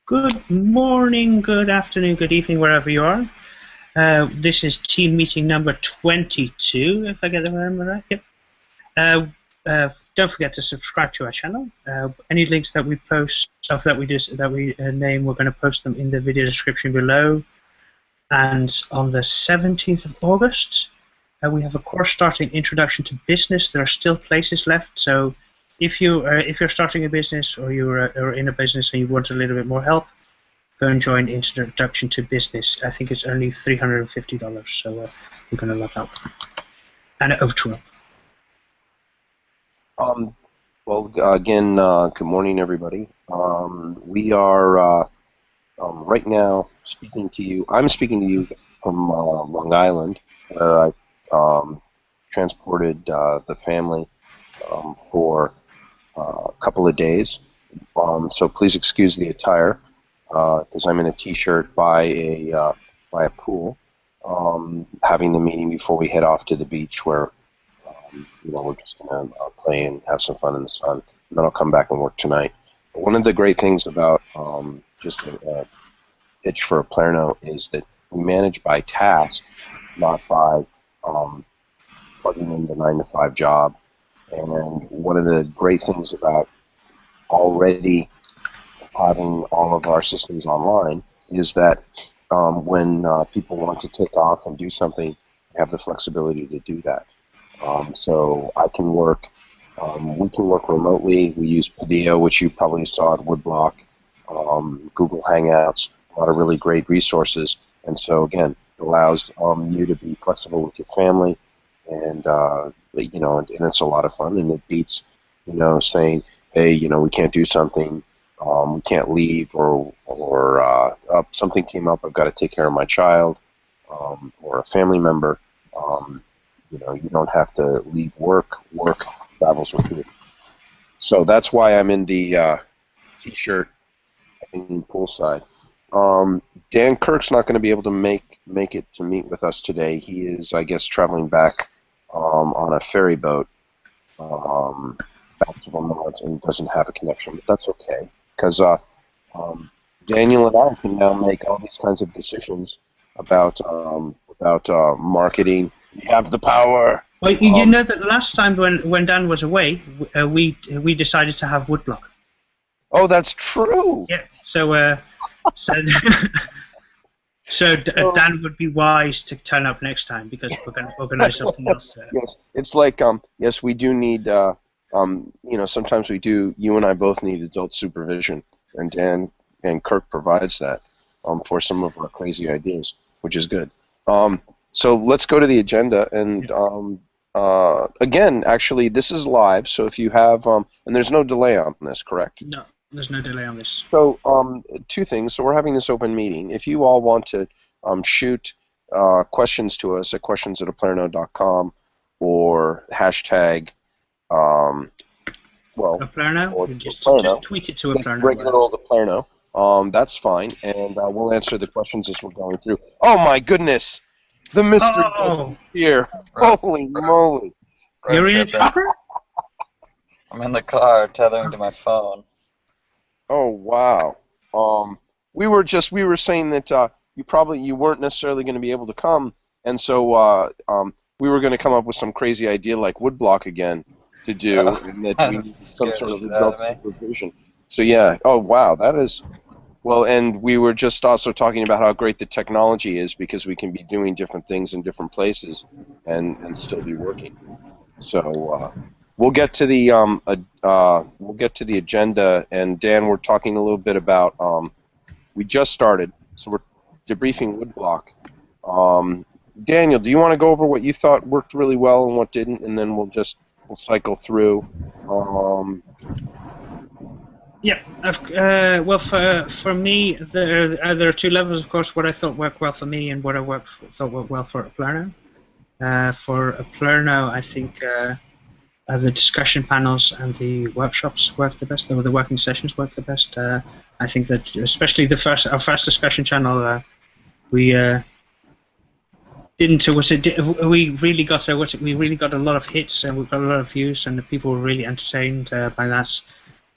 Good morning, good afternoon, good evening, wherever you are. This is team meeting number 22, if I get the number right. Yep. Don't forget to subscribe to our channel. Any links that we post, stuff that we name, we're going to post them in the video description below. And on the 17th of August, we have a course starting Introduction to Business. There are still places left, so if you're starting a business or you're in a business and you want a little bit more help, go and join Introduction to Business. I think it's only $350, so you're going to love that one. And over to Rob. Well, again, good morning, everybody. We are right now speaking to you. I'm speaking to you from Long Island, where I transported the family for a couple of days. So please excuse the attire, because I'm in a T-shirt by a pool, having the meeting before we head off to the beach, where we're just gonna play and have some fun in the sun, and then I'll come back and work tonight. But one of the great things about just a pitch for a Palerno is that we manage by task, not by plugging in the 9-to-5 job. And one of the great things about already having all of our systems online is that when people want to take off and do something, they have the flexibility to do that. So I can work, we can work remotely. We use Padilla, which you probably saw at Woodblock, Google Hangouts, a lot of really great resources. And so again, it allows you to be flexible with your family, and and it's a lot of fun, and it beats, saying, hey, we can't do something, we can't leave, or something came up, I've got to take care of my child, or a family member. You don't have to leave work. Work travels with you. So that's why I'm in the T-shirt in poolside. Dan Kirk's not going to be able to make it to meet with us today. He is, I guess, traveling back on a ferry boat back to Vermont and doesn't have a connection, but that's okay, because Daniel and I can now make all these kinds of decisions about marketing. We have the power. Well, you know that last time when Dan was away, we decided to have Woodblock. Oh, that's true. Yeah. So Dan would be wise to turn up next time, because we're going to organize something else. Yes, it's like yes, we do need sometimes we do. You and I both need adult supervision, and Dan and Kirk provides that for some of our crazy ideas, which is good. So let's go to the agenda, and again, actually, this is live, so if you have, and there's no delay on this, correct? No, there's no delay on this. So two things. So we're having this open meeting. If you all want to shoot questions to us at questions@aplerno.com, or hashtag, Aplerno? Just tweet it to Aplerno. Regular old Aplerno. That's fine, and we'll answer the questions as we're going through. Oh my goodness! The mystery is here. Right. Holy moly! You're in a chopper? I'm in the car, tethering to my phone. Oh wow! We were saying that you weren't necessarily going to be able to come, and so we were going to come up with some crazy idea like Woodblock again to do, and that we need some sort of adult supervision. So yeah. Oh wow, that is. Well, and we were just also talking about how great the technology is, because we can be doing different things in different places and still be working. So we'll get to the agenda. And Dan, we're talking a little bit about we just started, so we're debriefing Woodblock. Daniel, do you want to go over what you thought worked really well and what didn't, and then we'll cycle through. Yeah. Well, for me, there are two levels, of course. What I thought worked well for me and what I thought worked well for Aplerno. For Aplerno, I think the discussion panels and the workshops worked the best. The working sessions worked the best. I think that especially our first discussion channel, we really got a lot of hits, and we got a lot of views, and the people were really entertained by that.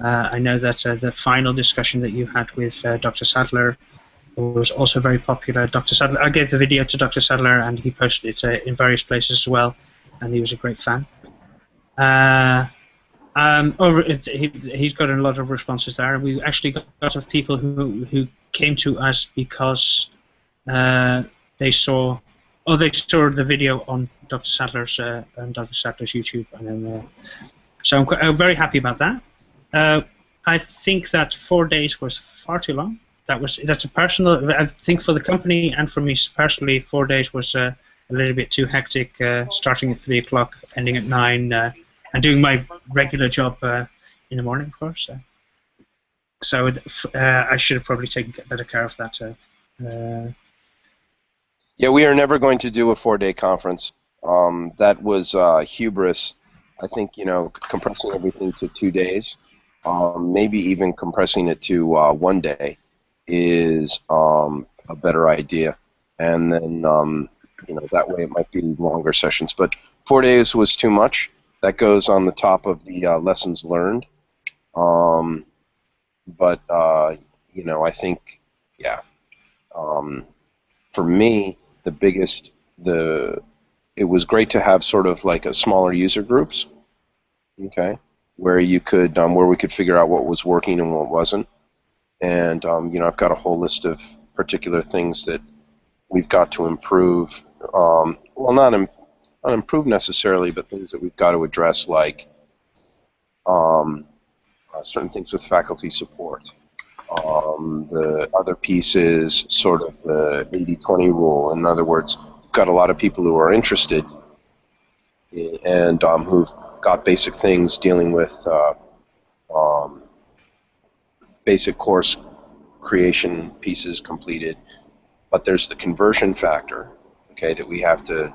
I know that the final discussion that you had with Dr. Sadler was also very popular. Dr. Sadler, I gave the video to Dr. Sadler, and he posted it in various places as well, and he was a great fan. He's got a lot of responses there. We actually got a lot of people who came to us because they saw the video on Dr. Sadler's YouTube, and then, so I'm very happy about that. I think that 4 days was far too long. That's a personal. I think for the company and for me personally, 4 days was a little bit too hectic. Starting at 3 o'clock, ending at 9, and doing my regular job in the morning, of course. So I should have probably taken better care of that. Yeah, we are never going to do a 4-day conference. That was hubris. I think, compressing everything to 2 days, maybe even compressing it to 1 day is a better idea. And then, that way it might be longer sessions. But 4 days was too much. That goes on the top of the lessons learned. But I think, yeah. For me, it was great to have sort of like a smaller user groups, okay, where you could, where we could figure out what was working and what wasn't. And, I've got a whole list of particular things that we've got to improve. Well, not improve necessarily, but things that we've got to address, like certain things with faculty support. The other piece is sort of the 80-20 rule. In other words, we've got a lot of people who are interested and who've got basic things dealing with basic course creation pieces completed, but there's the conversion factor, okay, that we have to,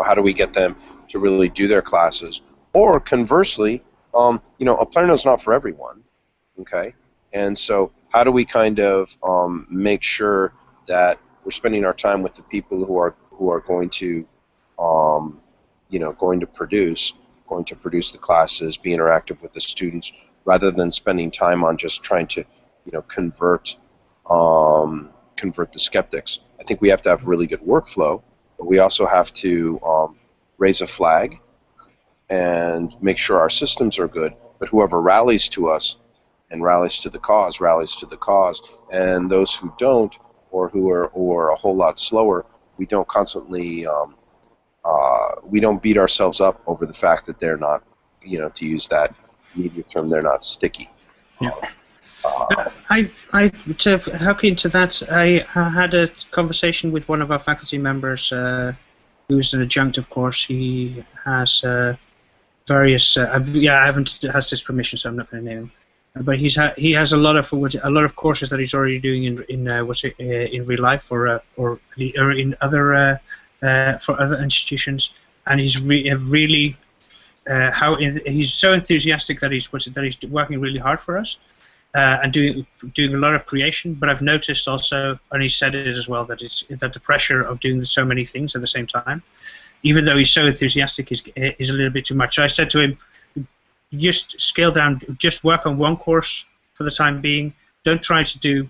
how do we get them to really do their classes? Or conversely, Aplerno's not for everyone, okay? And so how do we kind of make sure that we're spending our time with the people who are going to, going to produce the classes, be interactive with the students, rather than spending time on just trying to, convert the skeptics. I think we have to have really good workflow, but we also have to raise a flag and make sure our systems are good. But whoever rallies to us and rallies to the cause, and those who don't, or who are a whole lot slower, we don't constantly, we don't beat ourselves up over the fact that they're not, to use that media term, they're not sticky. Yeah. To hook into that, I had a conversation with one of our faculty members who's an adjunct, of course. He has various, I haven't asked his permission, so I'm not going to name him. But he has a lot of courses that he's already doing in real life or in other for other institutions, and he's really he's so enthusiastic that he's working really hard for us. And doing a lot of creation, but I've noticed also, and he said it as well, that the pressure of doing so many things at the same time, even though he's so enthusiastic, is a little bit too much. So I said to him, just scale down, just work on one course for the time being. Don't try to do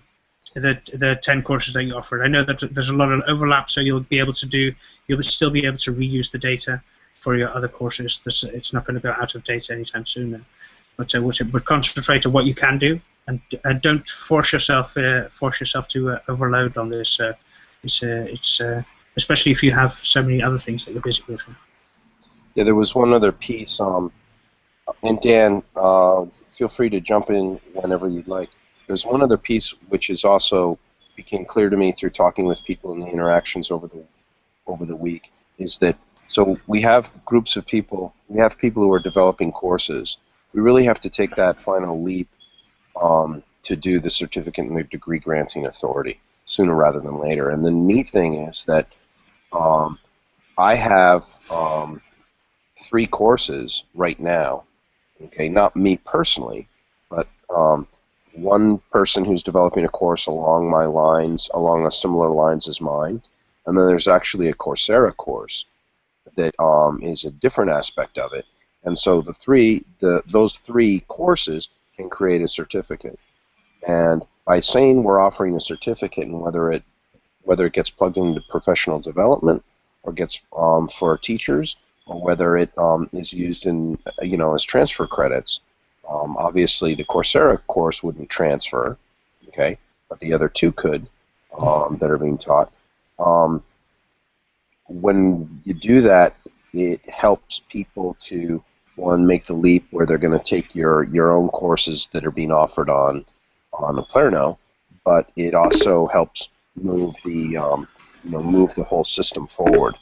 the 10 courses that you offer. I know that there's a lot of overlap, so you'll still be able to reuse the data for your other courses. It's not going to go out of date anytime soon. But concentrate on what you can do, and don't force yourself to overload on this. It's especially if you have so many other things that you're busy with. Yeah, there was one other piece, and Dan, feel free to jump in whenever you'd like. There's one other piece which is also became clear to me through talking with people in the interactions over the week, is that so we have groups of people, we have people who are developing courses. We really have to take that final leap to do the certificate and the degree granting authority sooner rather than later. And the neat thing is that I have 3 courses right now, okay, not me personally, but one person who's developing a course along a similar lines as mine, and then there's actually a Coursera course that is a different aspect of it. And so those 3 courses can create a certificate. And by saying we're offering a certificate, and whether it gets plugged into professional development or gets for teachers, or whether it is used in as transfer credits. Obviously, the Coursera course wouldn't transfer, okay, but the other two could that are being taught. When you do that, it helps people to, one, make the leap where they're going to take your own courses that are being offered on the Plerno, but it also helps move the move the whole system forward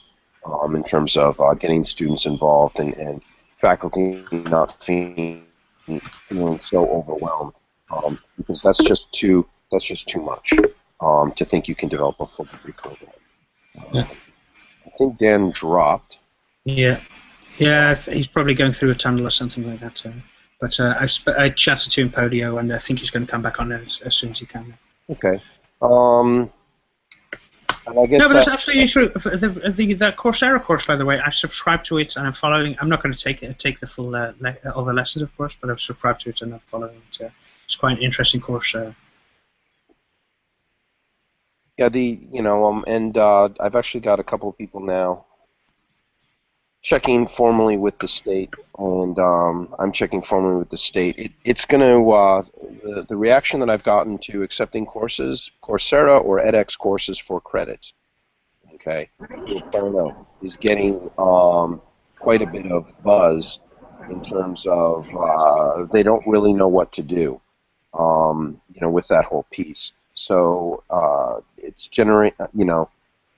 in terms of getting students involved and faculty not feeling so overwhelmed because that's just too much to think you can develop a full degree program. Yeah. I think Dan dropped. Yeah, he's probably going through a tunnel or something like that. But I chatted to him Podio, and I think he's going to come back on as soon as he can. Okay. And I guess no, but that's absolutely true. That Coursera course, by the way, I've subscribed to it and I'm following. I'm not going to take the full all the lessons, of course, but I've subscribed to it and I'm following it. It's quite an interesting course. Yeah, I've actually got a couple of people now checking formally with the state, and I'm checking formally with the state. It's going to the reaction that I've gotten to accepting courses, Coursera or edX courses for credit, okay, is getting quite a bit of buzz in terms of they don't really know what to do, with that whole piece. So it's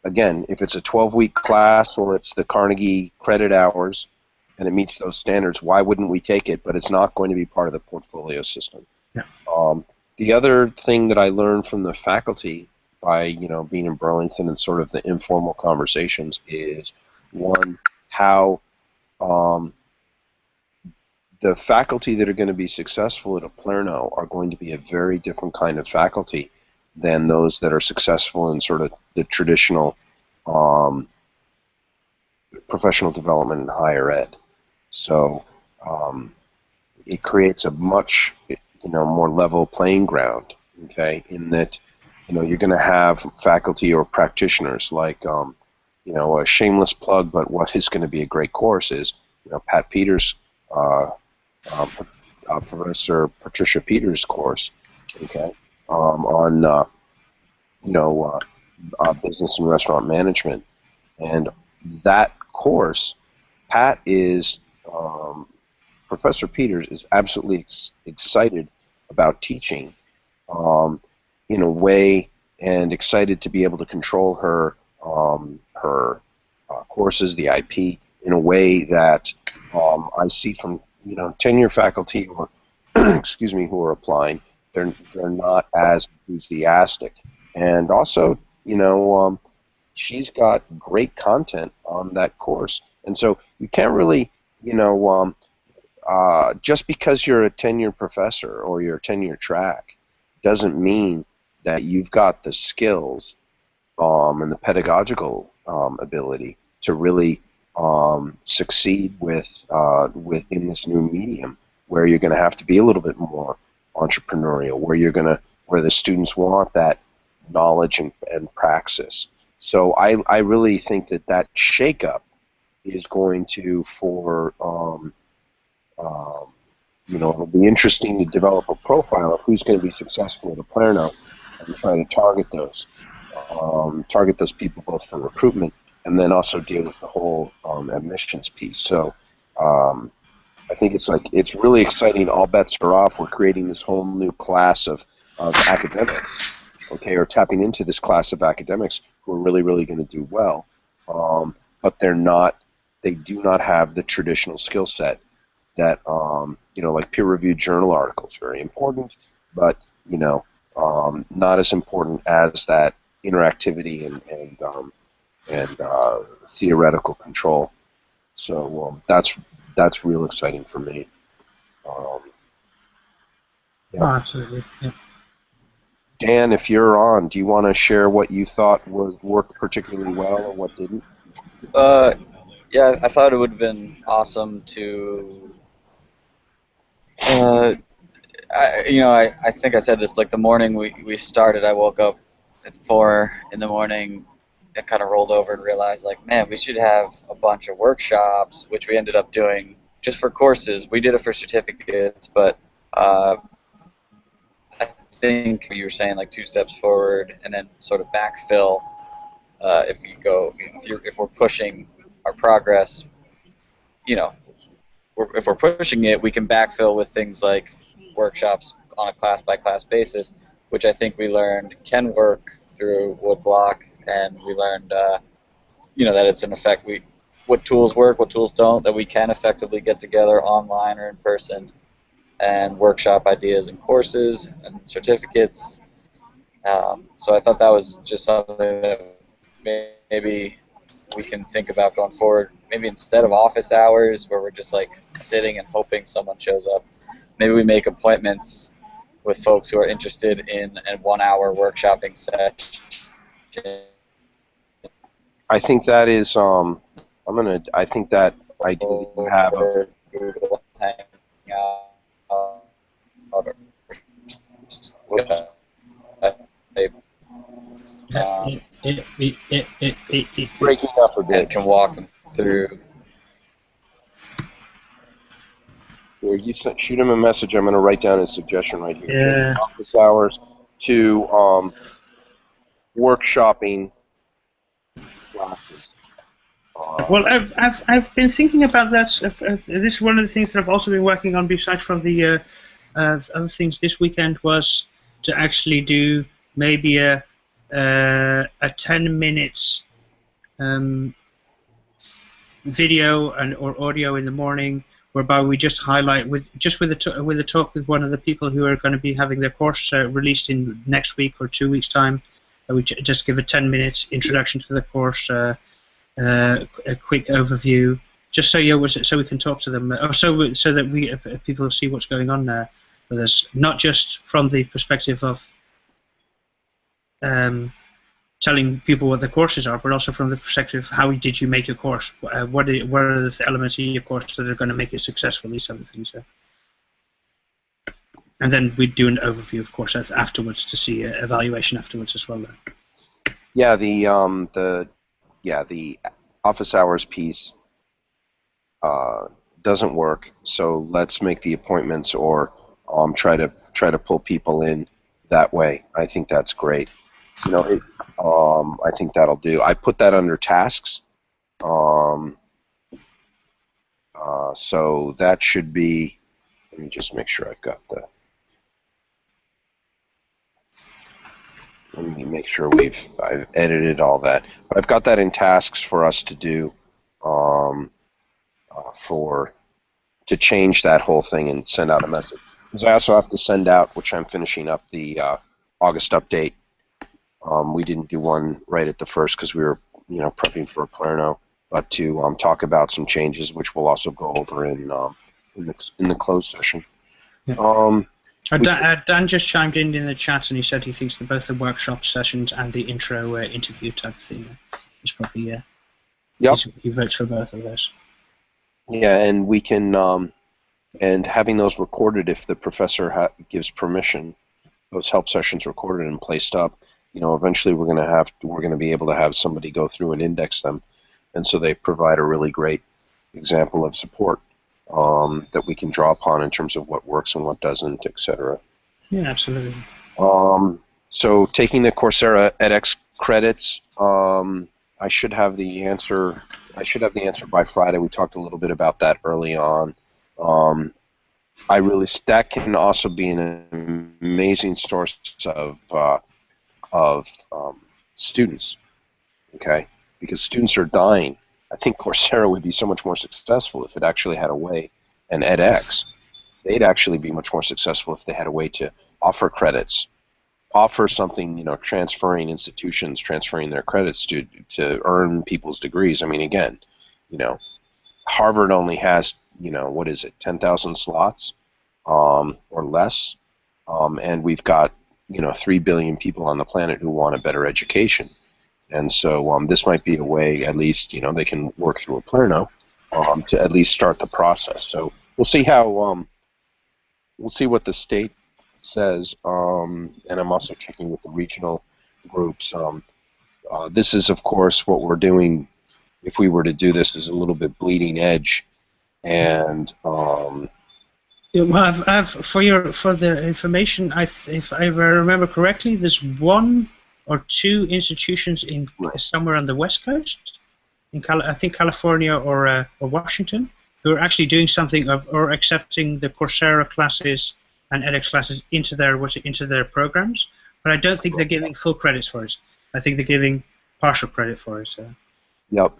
again, if it's a 12-week class or it's the Carnegie credit hours and it meets those standards, why wouldn't we take it? But it's not going to be part of the portfolio system. Yeah. The other thing that I learned from the faculty by being in Burlington and sort of the informal conversations is, one, how the faculty that are going to be successful at a Plerno are going to be a very different kind of faculty than those that are successful in sort of the traditional professional development and higher ed. So it creates a much more level playing ground, okay, in that you're going to have faculty or practitioners like a shameless plug, but what is going to be a great course is Pat Peters, Professor Patricia Peters' course, okay, on business and restaurant management, and that course, Pat is Professor Peters is absolutely excited about teaching in a way, and excited to be able to control her courses, the IP, in a way that I see from tenure faculty or excuse me who are applying. They're not as enthusiastic, and also she's got great content on that course, and so you can't really just because you're a tenured professor or you're a tenured track doesn't mean that you've got the skills and the pedagogical ability to really succeed within this new medium, where you're going to have to be a little bit more entrepreneurial, where the students want that knowledge and praxis. So I really think that shakeup is going to it'll be interesting to develop a profile of who's going to be successful at a Plerno and try to target those people both for recruitment and then also deal with the whole admissions piece. So I think it's really exciting. All bets are off. We're creating this whole new class of academics, okay, or tapping into this class of academics who are really, really going to do well, but they do not have the traditional skill set that, like peer-reviewed journal articles, very important, but, not as important as that interactivity and theoretical control. So that's real exciting for me. Yeah. Oh, absolutely. Yeah. Dan, if you're on, do you want to share what you thought worked particularly well or what didn't? Yeah, I thought it would have been awesome to I think I said this, like the morning we started, I woke up at 4 in the morning and kind of rolled over and realized, like, man, we should have a bunch of workshops, which we ended up doing just for courses. We did it for certificates, but I think you were saying like 2 steps forward and then sort of backfill if we go, if we're pushing our progress, you know, if we're pushing it, we can backfill with things like workshops on a class-by-class basis, which I think we learned can work through Woodblock, and we learned, that it's an effect. What tools work, what tools don't, that we can effectively get together online or in person and workshop ideas and courses and certificates. So I thought that was just something that maybe we can think about going forward. Maybe instead of office hours where we're just like sitting and hoping someone shows up, maybe we make appointments with folks who are interested in a 1-hour workshopping session. I think that is I think that I do have a breaking up a bit. And can walk them through. Here, you shoot him a message. I'm going to write down his suggestion right here. Yeah. Office hours to workshopping classes. Well, I've been thinking about that. This is one of the things that I've also been working on, besides from the other things this weekend, was to actually do maybe a 10 minutes video or audio in the morning, whereby we just highlight with a talk with one of the people who are going to be having their course released in next week or 2 weeks' time. We just give a 10-minute introduction to the course. A quick overview, just so we can talk to them, or so that people see what's going on there with us, not just from the perspective of telling people what the courses are, but also from the perspective of how did you make your course, what are the elements of your course that are going to make it successful, these other things. And then we do an overview, of course, afterwards to see evaluation afterwards as well. Yeah, the office hours piece doesn't work. So let's make the appointments or try to pull people in that way. I think that's great. I think that'll do. I put that under tasks. So that should be. Let me just make sure I've got the. Let me make sure I've edited all that. But I've got that in tasks for us to do, to change that whole thing and send out a message. Because I also have to send out, which I'm finishing up, the August update. We didn't do one right at the first because we were, prepping for a Palermo, but to talk about some changes, which we'll also go over in the closed session. Yeah. Dan just chimed in the chat and he said he thinks that both the workshop sessions and the intro interview type thing is probably he votes for both of those. Yeah, and we can and having those recorded if the professor gives permission, those help sessions recorded and placed up. Eventually we're going to be able to have somebody go through and index them, and so they provide a really great example of support. That we can draw upon in terms of what works and what doesn't, etc. Yeah, absolutely. So taking the Coursera edX credits, I should have the answer. By Friday. We talked a little bit about that early on. That can also be an amazing source of students. Okay, because students are dying. I think Coursera would be so much more successful if it actually had a way, and edX, they'd actually be much more successful if they had a way to offer credits, offer something, transferring their credits to earn people's degrees. I mean, again, Harvard only has, 10,000 slots or less, and we've got, 3 billion people on the planet who want a better education. And so this might be a way, at least, they can work through a Palermo to at least start the process. So we'll see how, we'll see what the state says, and I'm also checking with the regional groups. This is, of course, what we're doing. If we were to do this, is a little bit bleeding edge, and Yeah, well, for the information, if I remember correctly, there's one or two institutions in somewhere on the West Coast, I think California or Washington, who are actually doing something or accepting the Coursera classes and edX classes into their programs. But I don't think they're giving full credits for it. I think they're giving partial credit for it. So. Yep.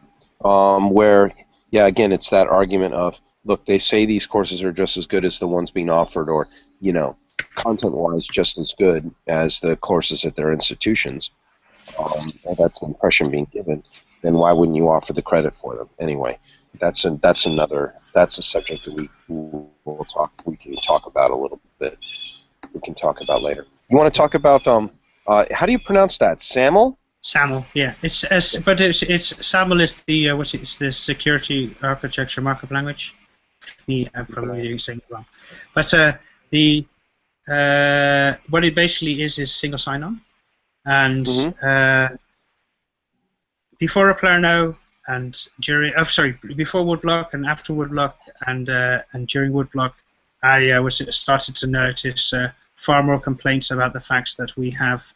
Again, it's that argument of, look, they say these courses are just as good as the ones being offered, or, content-wise just as good as the courses at their institutions. And that's the impression being given. Then why wouldn't you offer the credit for them? Anyway, that's a subject that we can talk about a little bit. We can talk about later. You want to talk about how do you pronounce that? SAML? SAML, yeah. It's SAML is the security architecture markup language. I'm probably saying it wrong, but what it basically is single sign-on, and before Aplerno and during before Woodblock and after Woodblock and during Woodblock, I started to notice far more complaints about the fact that we have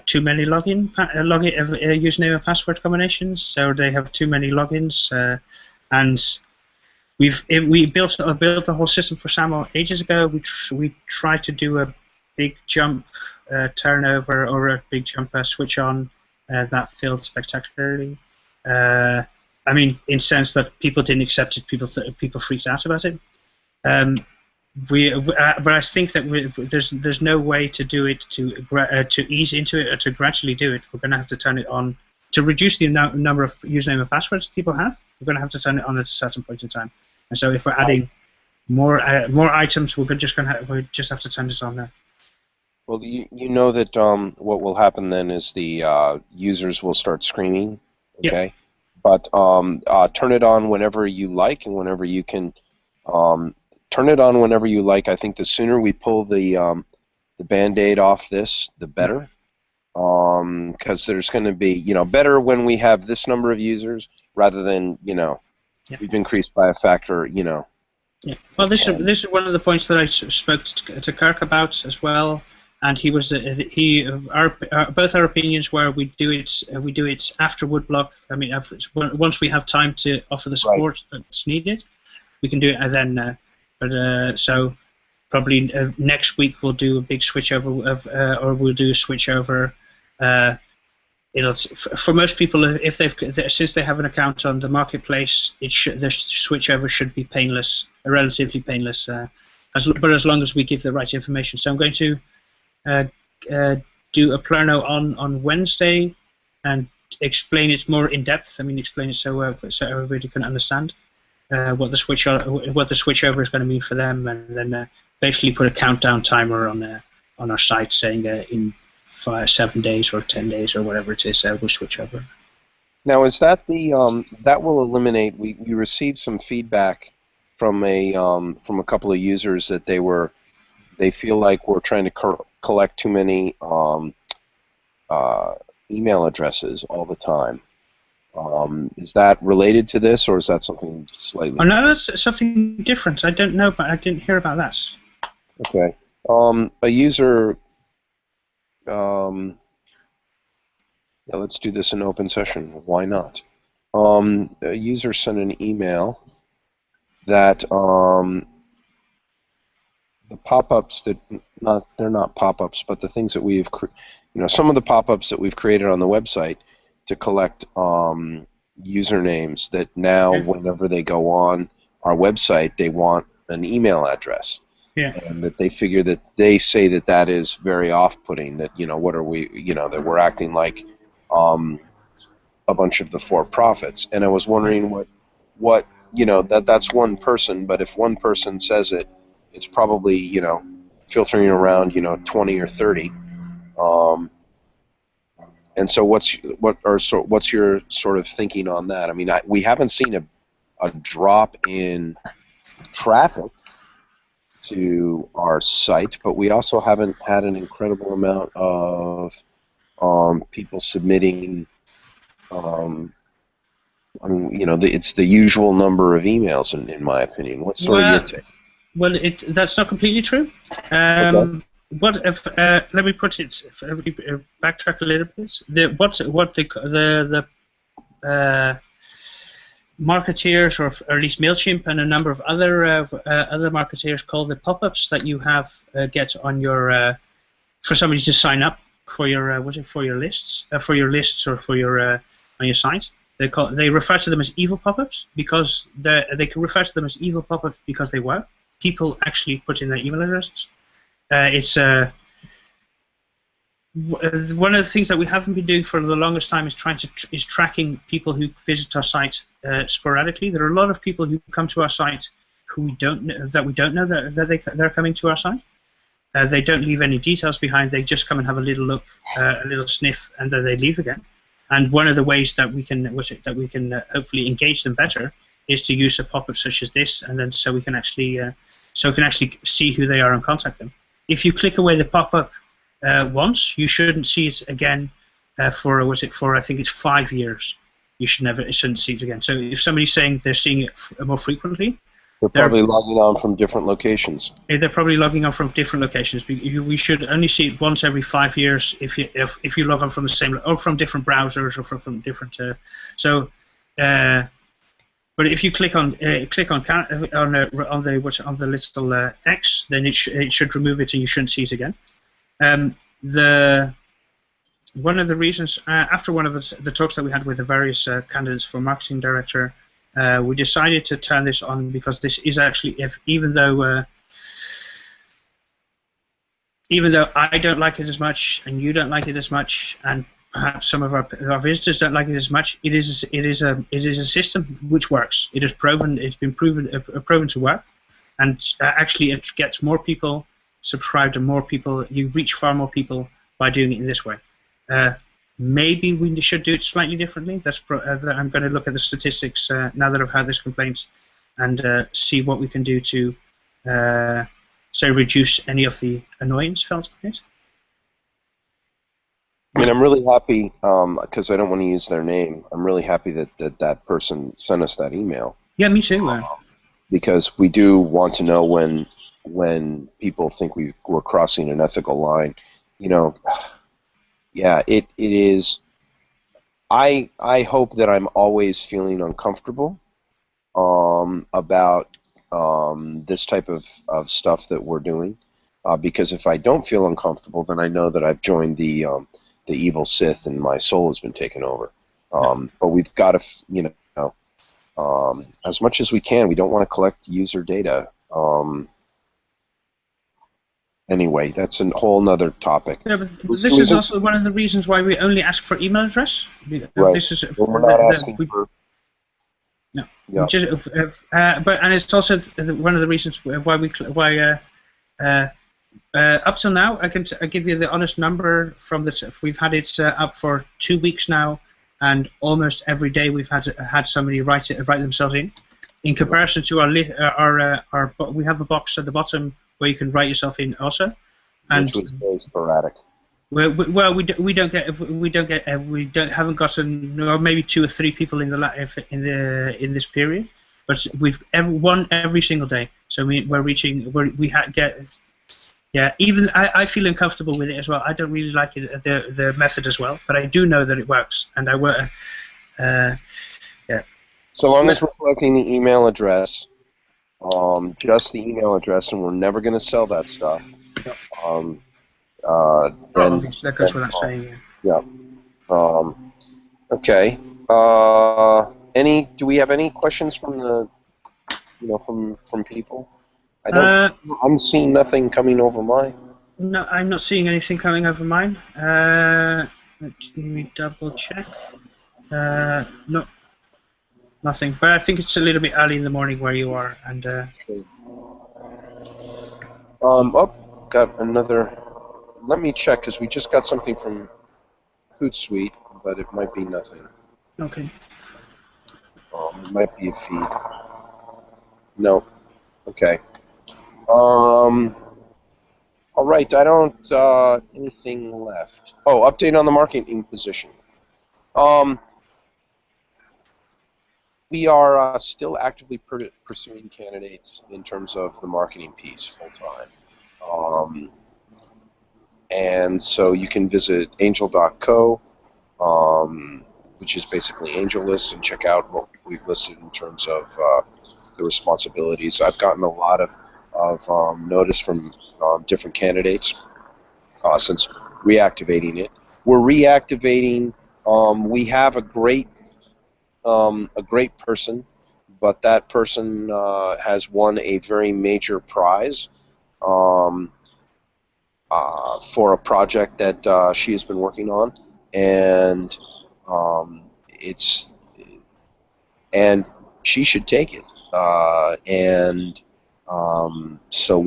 too many login username and password combinations. So they have too many logins, and we built a whole system for SAML ages ago. We tried to do a big jump turnover or a big jump switch on that failed spectacularly. I mean, in sense that people didn't accept it, people freaked out about it. But I think that there's no way to do it to ease into it or to gradually do it. We're going to have to turn it on to reduce the number of username and passwords people have. We're going to have to turn it on at a certain point in time. And so if we're adding more items, we're just have to turn this on now. Well, you know that what will happen then is the users will start screaming. Okay, yep. But turn it on whenever you like and whenever you can. Turn it on whenever you like. I think the sooner we pull the Band-Aid off this, the better. Because there's going to be, better when we have this number of users rather than, yep. We've increased by a factor, Yeah. Well, this is one of the points that I spoke to Kirk about as well, and he was both our opinions were we do it after Woodblock. I mean, once we have time to offer the support that's needed, we can do it, and then. So probably next week we'll do a big switch over or we'll do a switch over. For most people, if since they have an account on the marketplace, the switch over should be painless, relatively painless. But as long as we give the right information. So I'm going to do a Aplerno on Wednesday and explain it more in depth. I mean, explain it so everybody can understand. What the switchover is going to mean for them, and then basically put a countdown timer on our site saying in 7 days or 10 days or whatever it is, we'll switch over. Now, is that that will eliminate? We received some feedback from a couple of users that they feel like we're trying to collect too many email addresses all the time. Is that related to this, or is that something slightly? Oh no, that's something different. I don't know, but I didn't hear about that. Okay. A user. Yeah, let's do this in open session. Why not? A user sent an email that the pop-ups they're not pop-ups, but the things that we've some of the pop-ups that we've created on the website to collect usernames that now whenever they go on our website they want an email address. Yeah. And that they figure that they say that is very off-putting, that what are we that we're acting like a bunch of the for-profits. And I was wondering what that's one person, but if one person says it, it's probably filtering around 20 or 30. And so what's your sort of thinking on that? I mean, we haven't seen a drop in traffic to our site, but we also haven't had an incredible amount of people submitting. I mean, you know, it's the usual number of emails, in my opinion. What's sort of your take? Well, that's not completely true. Okay. What if? Let me put it. Backtrack a little bit. What the marketeers, or at least Mailchimp and a number of other marketeers, call the pop-ups that you have get on your for somebody to sign up for your for your lists or for your on your site. They refer to them as evil pop-ups because they can refer to them as evil pop-ups because they were. People actually put in their email addresses. It's one of the things that we haven't been doing for the longest time is tracking people who visit our site sporadically. There are a lot of people who come to our site who we don't know that they're coming to our site. They don't leave any details behind. They just come and have a little look, a little sniff, and then they leave again. And one of the ways that we can hopefully engage them better is to use a pop-up such as this, and then so we can actually see who they are and contact them. If you click away the pop-up once, you shouldn't see it again for I think it's 5 years. You shouldn't see it again. So if somebody's saying they're seeing it more frequently, they're probably logging on from different locations. They're probably logging on from different locations. We should only see it once every 5 years if you log on from the same or from different browsers or from different. But if you click on the little X, then it should remove it and you shouldn't see it again. One of the reasons after one of the talks that we had with the various candidates for marketing director. We decided to turn this on because this is actually, even though I don't like it as much and you don't like it as much, and perhaps some of our visitors don't like it as much, it is a system which works. It is proven. It's been proven to work, and actually it gets more people subscribed and more people. You reach far more people by doing it in this way. Maybe we should do it slightly differently. I'm going to look at the statistics now that I've had this complaint and see what we can do to reduce any of the annoyance felt on it. I mean, I'm really happy because I don't want to use their name. I'm really happy that person sent us that email. Yeah, me too. Because we do want to know when people think we're crossing an ethical line. You know. Yeah, it is. I hope that I'm always feeling uncomfortable about this type of stuff that we're doing, because if I don't feel uncomfortable, then I know that I've joined the evil Sith and my soul has been taken over. But we've got to, as much as we can, we don't want to collect user data. Anyway, that's a whole nother topic. Yeah, but this is also one of the reasons why we only ask for email address. Right. This is, we're not asking for... No. Yeah. And it's also one of the reasons why up till now, I give you the honest number from we've had it up for 2 weeks now, and almost every day we've had somebody write themselves in. In comparison to our we have a box at the bottom where you can write yourself in also, and which was very sporadic. Well, haven't gotten maybe 2 or 3 people in this period, but we've won every single day. So even I feel uncomfortable with it as well. I don't really like it the method as well, but I do know that it works, and I work. Yeah. So long as we're collecting the email address, just the email address, and we're never going to sell that stuff. Then that goes without saying. Yeah. Okay. Do we have any questions from from people? I'm seeing nothing coming over mine. No, I'm not seeing anything coming over mine. Let me double check. No. Nothing, but I think it's a little bit early in the morning where you are, and. Got another. Let me check because we just got something from Hootsuite, but it might be nothing. Okay. It might be a feed. No. Okay. All right, I don't anything left. Oh, update on the marketing position. Um, we are still actively pursuing candidates in terms of the marketing piece full time. And so you can visit angel.co, which is basically Angel List, and check out what we've listed in terms of the responsibilities. I've gotten a lot of notice from different candidates since reactivating it. We're reactivating. We have a great person, but that person has won a very major prize um, for a project that she has been working on, and it's and she should take it. So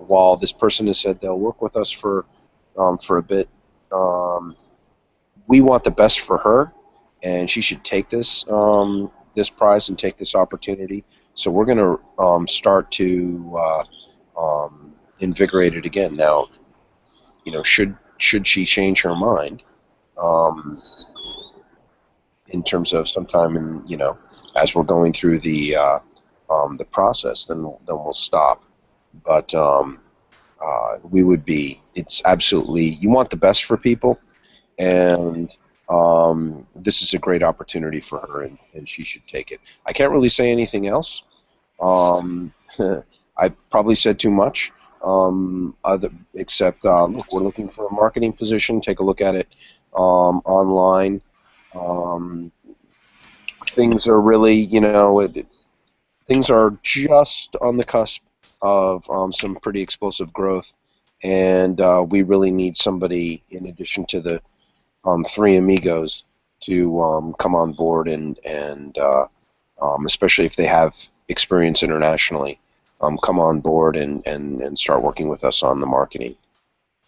while this person has said they'll work with us for a bit, we want the best for her, and she should take this prize and take this opportunity. So we're going to start to invigorate it again. Now, should she change her mind, in terms of sometime as we're going through the process, then we'll stop. But it's absolutely, you want the best for people, and this is a great opportunity for her, and she should take it. I can't really say anything else. I probably said too much. Except look, we're looking for a marketing position. Take a look at it online. Things are really, things are just on the cusp of some pretty explosive growth, and we really need somebody in addition to the three amigos to come on board and especially if they have experience internationally, come on board and start working with us on the marketing.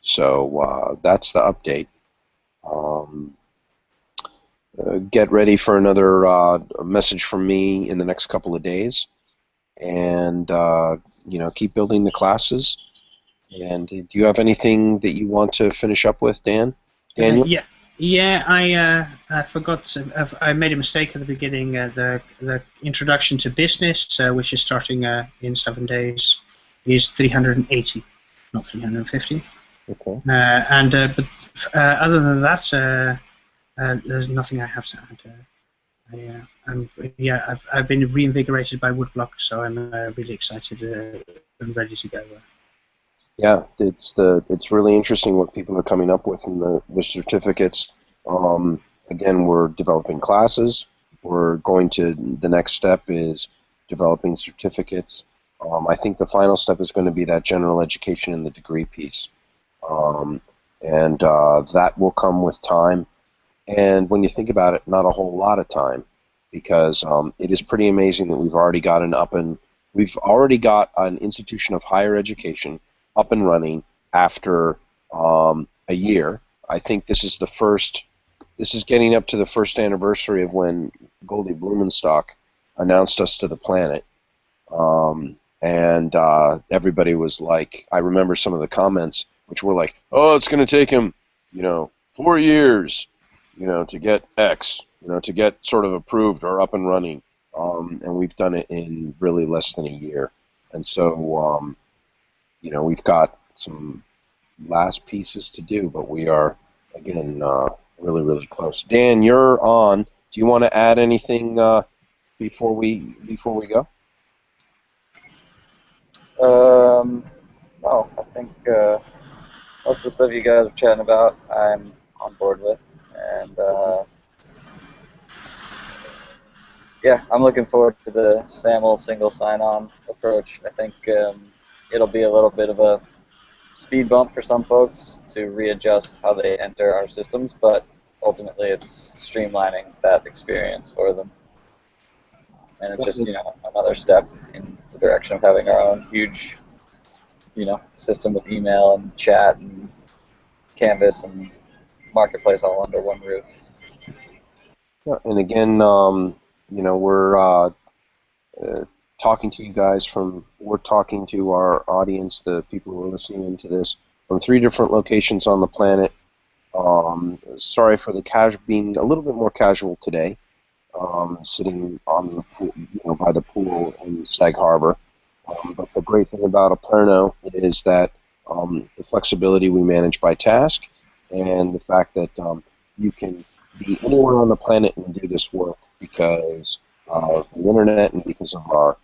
So that's the update. Get ready for another message from me in the next couple of days, and keep building the classes. And do you have anything that you want to finish up with, Daniel? I forgot. I made a mistake at the beginning. The introduction to business, which is starting in 7 days, is 380, not 350. Okay. But other than that, there's nothing I have to add. I've been reinvigorated by Woodblock, so I'm really excited and ready to go. Yeah, it's really interesting what people are coming up with in the certificates. Again, we're developing classes. The next step is developing certificates. I think the final step is going to be that general education and the degree piece. That will come with time. And when you think about it, not a whole lot of time, because it is pretty amazing that we've already got an institution of higher education up and running after a year. I think this is getting up to the first anniversary of when Goldie Blumenstock announced us to the planet. Everybody was like, I remember some of the comments, which were like, oh, it's going to take him, 4 years, to get X, to get sort of approved or up and running. And we've done it in really less than a year. And so, we've got some last pieces to do, but we are, again, really, really close. Dan, you're on. Do you want to add anything before we go? No, I think most of the stuff you guys are chatting about, I'm on board with, and I'm looking forward to the SAML single sign-on approach. I think it'll be a little bit of a speed bump for some folks to readjust how they enter our systems, but ultimately it's streamlining that experience for them. And it's just, another step in the direction of having our own huge, system with email and chat and Canvas and Marketplace all under one roof. Yeah, and again, we're talking to you guys we're talking to our audience, the people who are listening to this, from 3 different locations on the planet. Sorry for the being a little bit more casual today, sitting on the pool, by the pool in Sag Harbor. But the great thing about Aperno is that the flexibility we manage by task, and the fact that you can be anywhere on the planet and do this work because of the internet and because of um,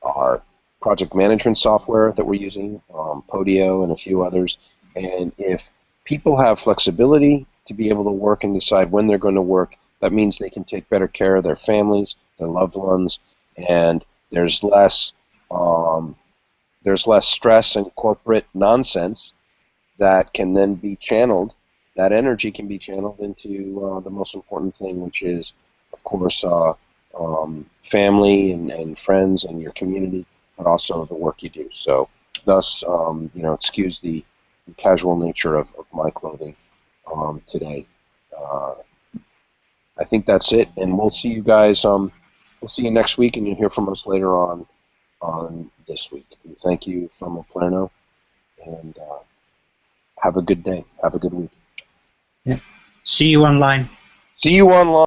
our project management software that we're using, Podio and a few others. And if people have flexibility to be able to work and decide when they're going to work, that means they can take better care of their families, their loved ones, and um, there's less stress and corporate nonsense that can then be channeled. That energy can be channeled into the most important thing, which is, of course, family and friends and your community, but also the work you do. So, thus, excuse the casual nature of my clothing today. Uh, I think that's it, and we'll see you guys. We'll see you next week, and you'll hear from us later on this week. And thank you from Palermo, and have a good day. Have a good week. Yeah. See you online. See you online.